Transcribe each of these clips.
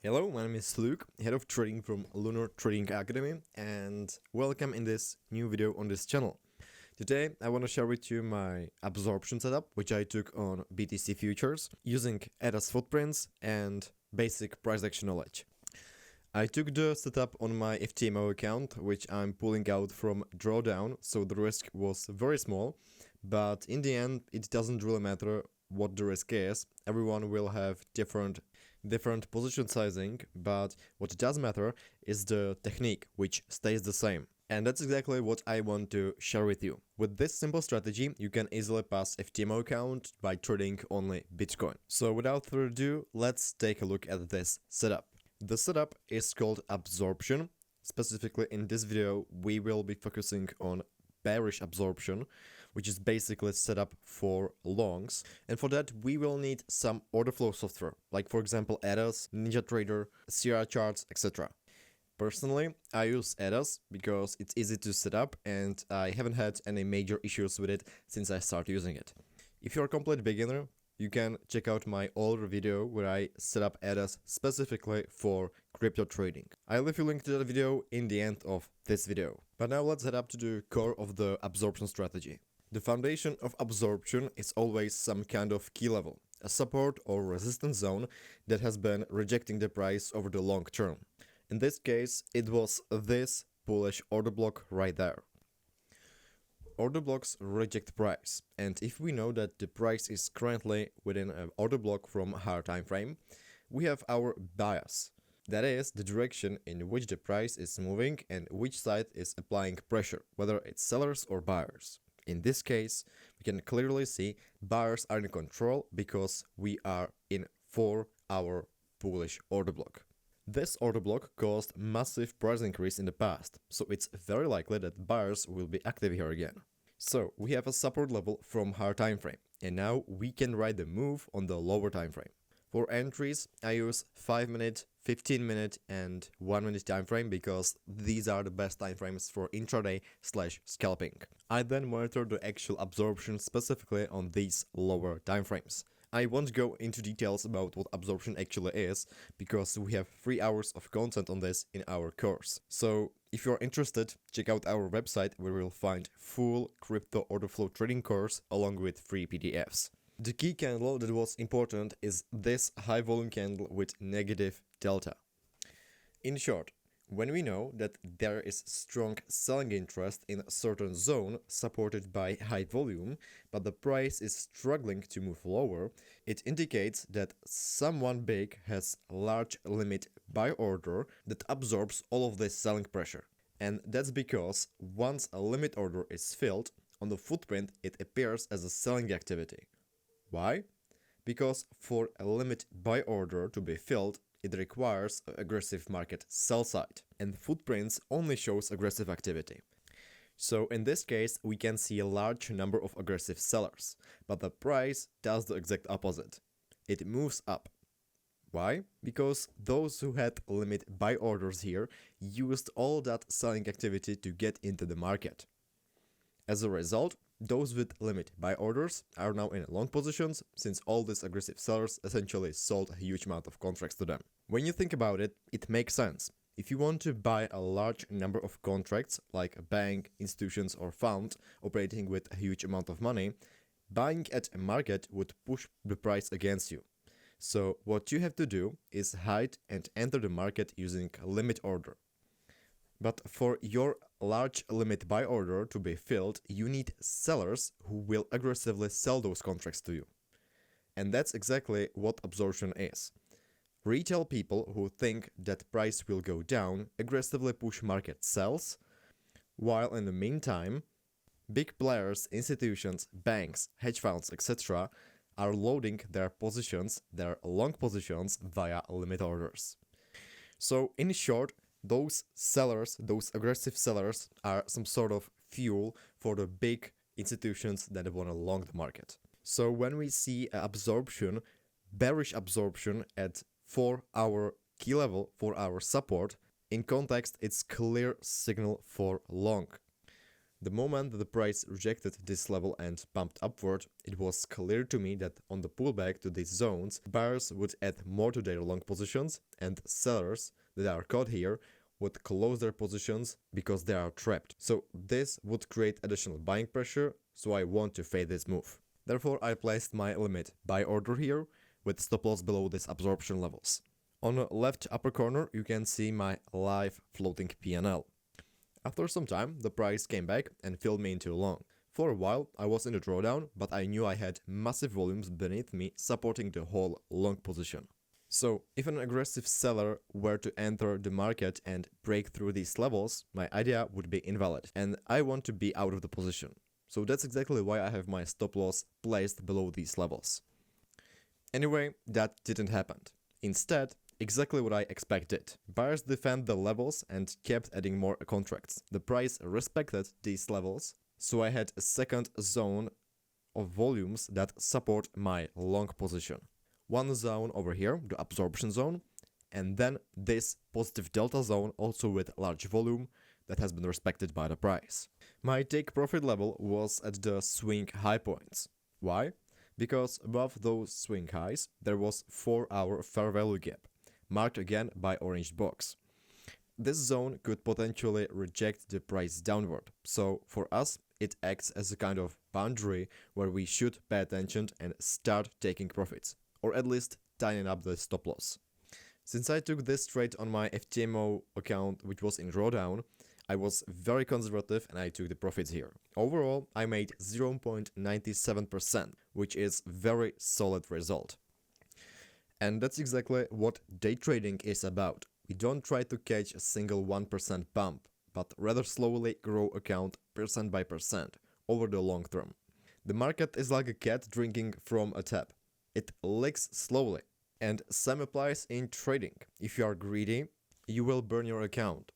Hello, my name is Luke, head of trading from Lunar Trading Academy, and welcome in this new video on this channel. Today, I want to share with you my absorption setup, which I took on BTC futures using ADAS footprints and basic price action knowledge. I took the setup on my FTMO account, which I'm pulling out from drawdown, so the risk was very small, but in the end, it doesn't really matter what the risk is. Everyone will have different position sizing, but what does matter is the technique, which stays the same. And that's exactly what I want to share with you. With this simple strategy, you can easily pass FTMO account by trading only Bitcoin. So without further ado, let's take a look at this setup. The setup is called Absorption. Specifically in this video, we will be focusing on bearish absorption, which is basically set up for longs. And for that, we will need some order flow software, like for example ADAS, NinjaTrader, Sierra charts, etc. Personally, I use ADAS because it's easy to set up and I haven't had any major issues with it since I started using it. If you're a complete beginner, you can check out my older video where I set up ADAS specifically for crypto trading. I'll leave you a link to that video in the end of this video. But now let's head up to the core of the absorption strategy. The foundation of absorption is always some kind of key level, a support or resistance zone that has been rejecting the price over the long term. In this case, it was this bullish order block right there. Order blocks reject price, and if we know that the price is currently within an order block from a higher time frame, we have our bias. That is the direction in which the price is moving and which side is applying pressure, whether it's sellers or buyers. In this case, we can clearly see buyers are in control because we are in 4-hour bullish order block. This order block caused massive price increase in the past, so it's very likely that buyers will be active here again. So we have a support level from higher time frame, and now we can ride the move on the lower time frame. For entries, I use 5-minute, 15-minute and 1-minute time frame because these are the best time frames for intraday/scalping. I then monitor the actual absorption specifically on these lower time frames. I won't go into details about what absorption actually is because we have 3 hours of content on this in our course. So if you're interested, check out our website where you'll find full crypto order flow trading course along with free PDFs. The key candle that was important is this high volume candle with negative delta. In short, when we know that there is strong selling interest in a certain zone supported by high volume, but the price is struggling to move lower, it indicates that someone big has a large limit buy order that absorbs all of this selling pressure. And that's because once a limit order is filled, on the footprint it appears as a selling activity. Why? Because for a limit buy order to be filled, it requires an aggressive market sell side, and footprints only shows aggressive activity. So in this case, we can see a large number of aggressive sellers, but the price does the exact opposite. It moves up. Why? Because those who had limit buy orders here used all that selling activity to get into the market. As a result, those with limit buy orders are now in long positions since all these aggressive sellers essentially sold a huge amount of contracts to them. When you think about it, it makes sense. If you want to buy a large number of contracts, like a bank, institutions or fund operating with a huge amount of money, buying at a market would push the price against you. So what you have to do is hide and enter the market using a limit order. But for your large limit buy order to be filled, you need sellers who will aggressively sell those contracts to you. And that's exactly what absorption is. Retail people who think that price will go down aggressively push market sells, while in the meantime, big players, institutions, banks, hedge funds, etc. are loading their positions, their long positions via limit orders. So in short, those sellers, those aggressive sellers, are some sort of fuel for the big institutions that want to long the market. So when we see absorption, bearish absorption at 4-hour key level, 4-hour support, in context, it's clear signal for long. The moment that the price rejected this level and pumped upward, it was clear to me that on the pullback to these zones, buyers would add more to their long positions and sellers that are caught here would close their positions because they are trapped. So this would create additional buying pressure, so I want to fade this move. Therefore, I placed my limit buy order here with stop loss below these absorption levels. On the left upper corner, you can see my live floating P&L. After some time, the price came back and filled me into long. For a while, I was in a drawdown, but I knew I had massive volumes beneath me supporting the whole long position. So, if an aggressive seller were to enter the market and break through these levels, my idea would be invalid, and I want to be out of the position. So that's exactly why I have my stop loss placed below these levels. Anyway, that didn't happen. Instead, exactly what I expected. Buyers defend the levels and kept adding more contracts. The price respected these levels, so I had a second zone of volumes that support my long position. One zone over here, the absorption zone, and then this positive delta zone also with large volume that has been respected by the price. My take profit level was at the swing high points. Why? Because above those swing highs there was 4-hour fair value gap, marked again by orange box. This zone could potentially reject the price downward, so for us it acts as a kind of boundary where we should pay attention and start taking profits, or at least tighten up the stop loss. Since I took this trade on my FTMO account which was in drawdown, I was very conservative and I took the profits here. Overall, I made 0.97%, which is very solid result. And that's exactly what day trading is about. We don't try to catch a single 1% pump, but rather slowly grow account percent by percent over the long term. The market is like a cat drinking from a tap. It licks slowly. And same applies in trading. If you are greedy, you will burn your account.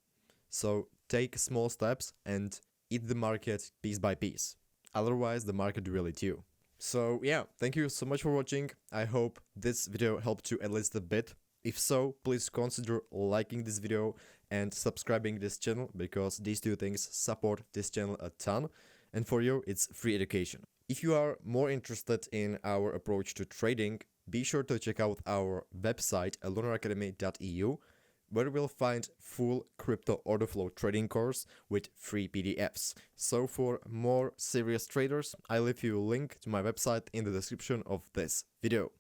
So take small steps and eat the market piece by piece. Otherwise, the market will eat you. So yeah, thank you so much for watching. I hope this video helped you at least a bit. If so, please consider liking this video and subscribing this channel because these two things support this channel a ton. And for you, it's free education. If you are more interested in our approach to trading, be sure to check out our website, lunaracademy.eu, where we'll find full crypto order flow trading course with free PDFs. So for more serious traders, I leave you a link to my website in the description of this video.